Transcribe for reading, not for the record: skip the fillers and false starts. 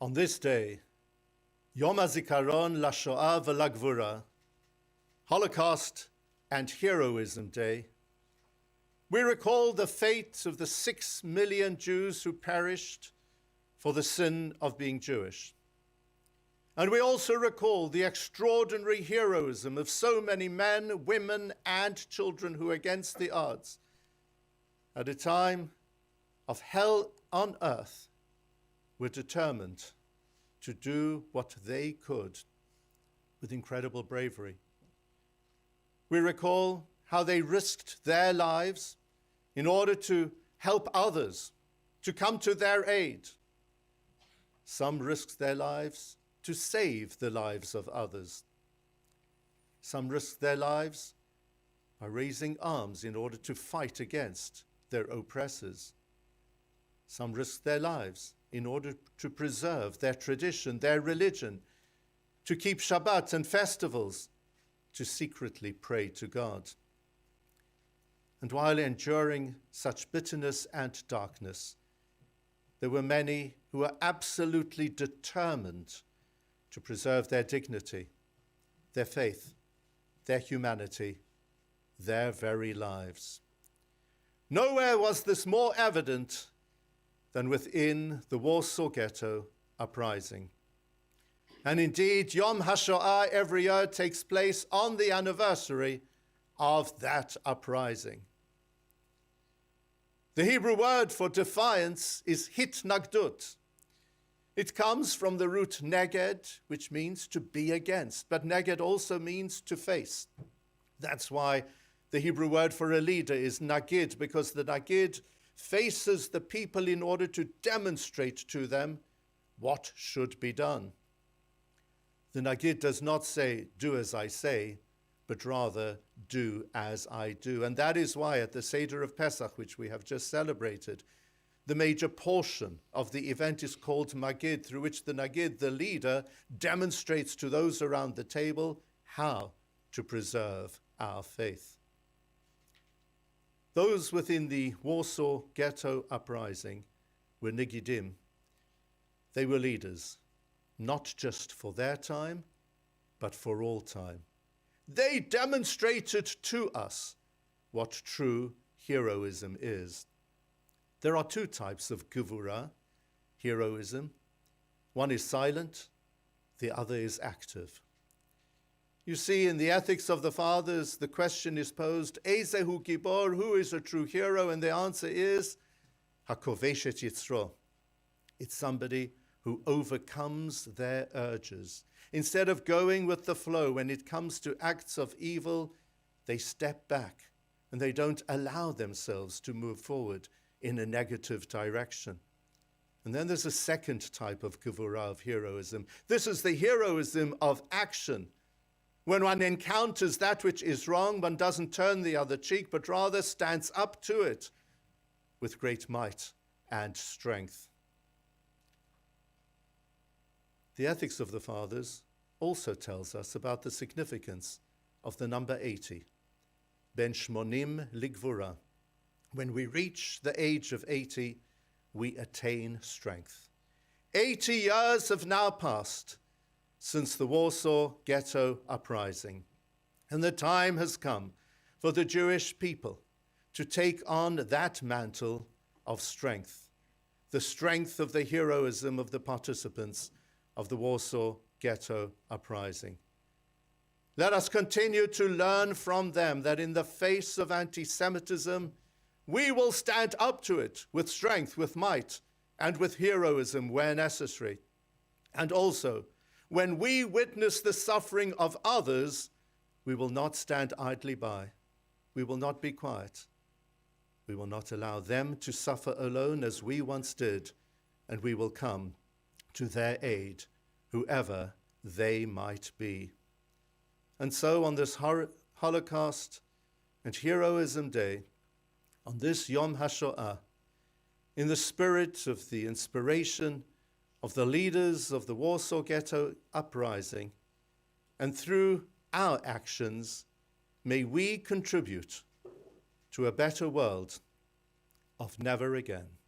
On this day, Yom HaZikaron LaShoah VeLaGvura, Holocaust and Heroism Day, we recall the fate of the 6 million Jews who perished for the sin of being Jewish. And we also recall the extraordinary heroism of so many men, women, and children who, against the odds, at a time of hell on earth, were determined to do what they could with incredible bravery. We recall how they risked their lives in order to help others, to come to their aid. Some risked their lives to save the lives of others. Some risked their lives by raising arms in order to fight against their oppressors. Some risked their lives in order to preserve their tradition, their religion, to keep Shabbat and festivals, to secretly pray to God. And while enduring such bitterness and darkness, there were many who were absolutely determined to preserve their dignity, their faith, their humanity, their very lives. Nowhere was this more evident than within the Warsaw Ghetto uprising. And indeed, Yom Hashoah every year takes place on the anniversary of that uprising. The Hebrew word for defiance is hitnagdut. It comes from the root neged, which means to be against, but neged also means to face. That's why the Hebrew word for a leader is nagid, because the nagid faces the people in order to demonstrate to them what should be done. The nagid does not say, do as I say, but rather do as I do. And that is why at the Seder of Pesach, which we have just celebrated, the major portion of the event is called Magid, through which the Nagid, the leader, demonstrates to those around the table how to preserve our faith. Those within the Warsaw Ghetto uprising were Nigidim. They were leaders, not just for their time, but for all time. They demonstrated to us what true heroism is. There are two types of gevura, heroism. One is silent, the other is active. You see, in the Ethics of the Fathers, the question is posed, Ezehu Gibor, who is a true hero? And the answer is, Hakovesh et Yitzro. It's somebody who overcomes their urges. Instead of going with the flow, when it comes to acts of evil, they step back and they don't allow themselves to move forward in a negative direction. And then there's a second type of gevura, of heroism. This is the heroism of action. When one encounters that which is wrong, one doesn't turn the other cheek, but rather stands up to it with great might and strength. The Ethics of the Fathers also tells us about the significance of the number 80, Ben Shmonim Ligvura. When we reach the age of 80, we attain strength. 80 years have now passed since the Warsaw Ghetto uprising, and the time has come for the Jewish people to take on that mantle of strength, the strength of the heroism of the participants of the Warsaw Ghetto uprising. Let us continue to learn from them that in the face of anti-Semitism, we will stand up to it with strength, with might, and with heroism where necessary. And also, when we witness the suffering of others, we will not stand idly by. We will not be quiet. We will not allow them to suffer alone as we once did, and we will come to their aid, whoever they might be. And so on this Holocaust and Heroism Day, on this Yom HaShoah, in the spirit of the inspiration of the leaders of the Warsaw Ghetto uprising, and through our actions, may we contribute to a better world of never again.